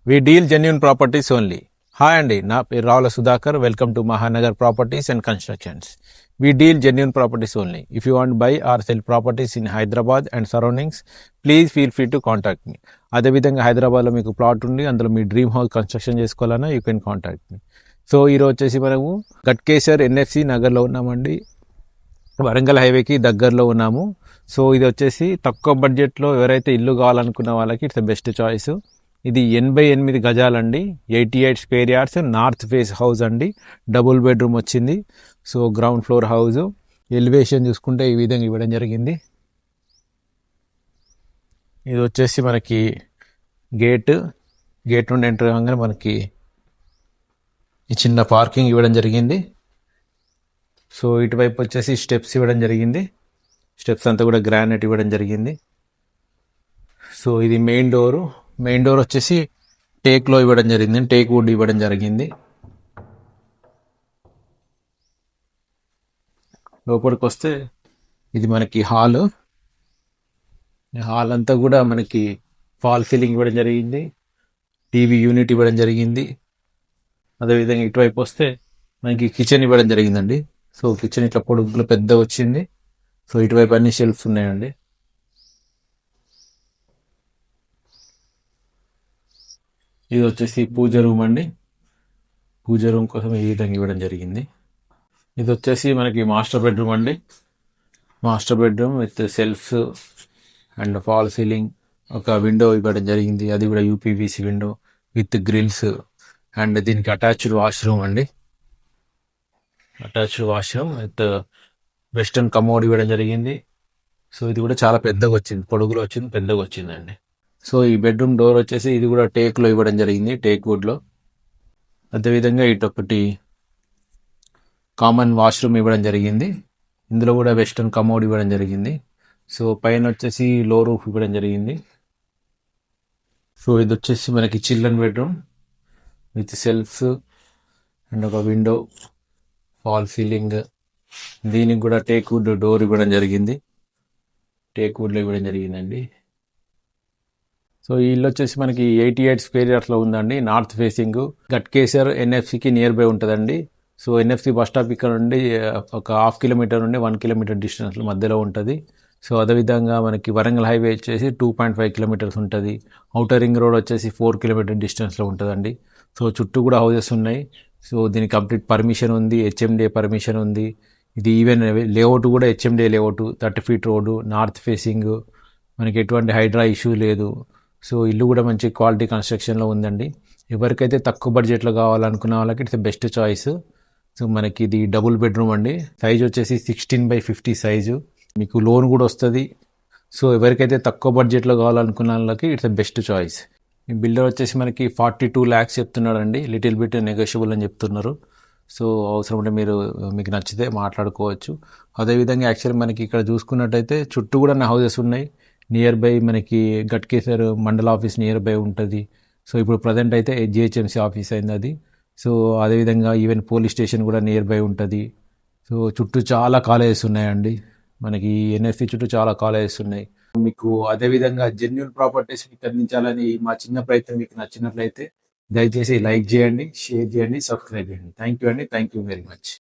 We deal genuine properties only. Hi అండి, నా పేరు Ravula Sudhakar. Welcome to Mahanagar properties and constructions. We deal genuine properties only. If you want to buy or sell properties in Hyderabad and surroundings, please feel free to contact me. అదేవిధంగా హైదరాబాద్లో మీకు plot ఉంది, అందులో మీ dream house construction చేసుకోవాలన్నా you can contact me. So ఈరోజు వచ్చేసి మనము Ghatkesar NFC నగర్లో ఉన్నామండి. వరంగల్ హైవేకి దగ్గరలో ఉన్నాము. సో ఇది వచ్చేసి తక్కువ బడ్జెట్లో ఎవరైతే ఇల్లు కావాలనుకున్న వాళ్ళకి ఇట్స్ ద బెస్ట్ చాయిస్. ఇది 88 గజాలండి, 88 square yards, north face house అండి, డబుల్ బెడ్రూమ్ వచ్చింది. So ground floor house. Elevation చూసుకుంటే ఈ విధంగా ఇవ్వడం జరిగింది. ఇది వచ్చేసి మనకి గేట్ నుండి ఎంటర్ కాగానే మనకి ఈ చిన్న పార్కింగ్ ఇవ్వడం జరిగింది. సో ఇటువైపు వచ్చేసి స్టెప్స్ ఇవ్వడం జరిగింది. స్టెప్స్ అంతా కూడా గ్రానైట్ ఇవ్వడం జరిగింది. సో ఇది మెయిన్ డోర్ వచ్చేసి టేక్లో ఇవ్వడం జరిగింది, టేక్ వుడ్ ఇవ్వడం జరిగింది. లోపలికి వస్తే ఇది మనకి హాల్ అంతా కూడా మనకి ఫాల్ సీలింగ్ ఇవ్వడం జరిగింది, టీవీ యూనిట్ ఇవ్వడం జరిగింది. అదేవిధంగా ఇటువైపు వస్తే మనకి కిచెన్ ఇవ్వడం జరిగిందండి. సో కిచెన్ ఇట్లా పొడుగులో పెద్ద వచ్చింది. సో ఇటువైపు అన్ని షెల్ఫ్స్ ఉన్నాయండి. ఇది వచ్చేసి పూజ రూమ్ అండి. పూజ రూమ్ కోసం ఈ విధంగా ఇవ్వడం జరిగింది. ఇది వచ్చేసి మనకి మాస్టర్ బెడ్రూమ్ అండి. Master bedroom with shelves and fall ceiling, ఒక విండో ఇవ్వడం జరిగింది, అది కూడా UPVC window with grills. And దీనికి అటాచ్డ్ వాష్రూమ్ అండి. Attached washroom with western commode ఇవ్వడం జరిగింది. సో ఇది కూడా చాలా పెద్దగా వచ్చింది, పొడుగులో వచ్చింది, పెద్దగా వచ్చిందండి. సో ఈ బెడ్రూమ్ డోర్ వచ్చేసి ఇది కూడా టేక్లో ఇవ్వడం జరిగింది, టేక్ వుడ్లో. అదేవిధంగా ఇటు ఒకటి కామన్ వాష్రూమ్ ఇవ్వడం జరిగింది. ఇందులో కూడా వెస్టర్న్ కమోడ్ ఇవ్వడం జరిగింది. సో పైన వచ్చేసి లో రూఫ్ ఇవ్వడం జరిగింది. సో ఇది వచ్చేసి మనకి children bedroom with shelves and ఒక విండో, ఫాల్ సీలింగ్. దీనికి కూడా టేక్ వుడ్ డోర్ ఇవ్వడం జరిగింది, టేక్ వుడ్లో ఇవ్వడం జరిగిందండి. సో ఈ ఇల్లు వచ్చేసి మనకి 88 స్క్వేర్ యార్డ్స్లో ఉందండి. నార్త్ ఫేసింగ్, గట్కేసర్ ఎన్ఎఫ్సికి నియర్ బై ఉంటుందండి. సో ఎన్ఎఫ్సి బస్ స్టాప్ ఇక్కడ నుండి ఒక 1/2 కిలోమీటర్ నుండి 1 కిలోమీటర్ డిస్టెన్స్ మధ్యలో ఉంటుంది. సో అదేవిధంగా మనకి వరంగల్ హైవే వచ్చేసి 2.5 కిలోమీటర్స్ ఉంటుంది. ఔటర్ రింగ్ రోడ్ వచ్చేసి 4 కిలోమీటర్ డిస్టెన్స్లో ఉంటుందండి. సో చుట్టూ కూడా హౌసెస్ ఉన్నాయి. సో దీనికి కంప్లీట్ పర్మిషన్ ఉంది, హెచ్ఎండిఏ పర్మిషన్ ఉంది. ఇది ఈవెన్ లేఅవుట్ కూడా HMDA layout, 30 feet road, north facing, మనకి ఎటువంటి హైడ్రా ఇష్యూ లేదు. సో ఇల్లు కూడా మంచి క్వాలిటీ కన్స్ట్రక్షన్లో ఉందండి. ఎవరికైతే తక్కువ బడ్జెట్లో కావాలనుకున్న వాళ్ళకి ఇట్స్ బెస్ట్ చాయిస్. సో మనకి ఇది డబుల్ బెడ్రూమ్ అండి. సైజ్ వచ్చేసి 16x50 సైజు, మీకు లోన్ కూడా వస్తుంది. సో ఎవరికైతే తక్కువ బడ్జెట్లో కావాలనుకున్న వాళ్ళకి ఇట్స్ బెస్ట్ చాయిస్. ఈ బిల్డర్ వచ్చేసి మనకి 42 lakhs చెప్తున్నాడండి, లిటిల్ బిట్ నెగోషియబుల్ అని చెప్తున్నారు. సో అవసరం ఉంటే మీకు నచ్చితే మాట్లాడుకోవచ్చు. అదేవిధంగా యాక్చువల్లీ మనకి ఇక్కడ చూసుకున్నట్టయితే చుట్టూ కూడా హౌసెస్ ఉన్నాయి. నియర్ బై మనకి గట్కేసర్ మండల ఆఫీస్ నియర్ బై ఉంటుంది. సో ఇప్పుడు ప్రజెంట్ అయితే జిహెచ్ఎంసీ ఆఫీస్ అయింది అది. సో అదేవిధంగా ఈవెన్ పోలీస్ స్టేషన్ కూడా నియర్ బై ఉంటుంది. సో చుట్టూ చాలా కాలేజెస్ ఉన్నాయండి, మనకి ఎన్ఎఫ్సి చుట్టూ చాలా కాలేజెస్ ఉన్నాయి. మీకు అదేవిధంగా జెన్యూన్ ప్రాపర్టీస్ మీకు అందించాలని మా చిన్న ప్రయత్నం మీకు నచ్చినట్లయితే దయచేసి లైక్ చేయండి, షేర్ చేయండి, సబ్స్క్రైబ్ చేయండి. థ్యాంక్ యూ అండి, థ్యాంక్ యూ వెరీ మచ్.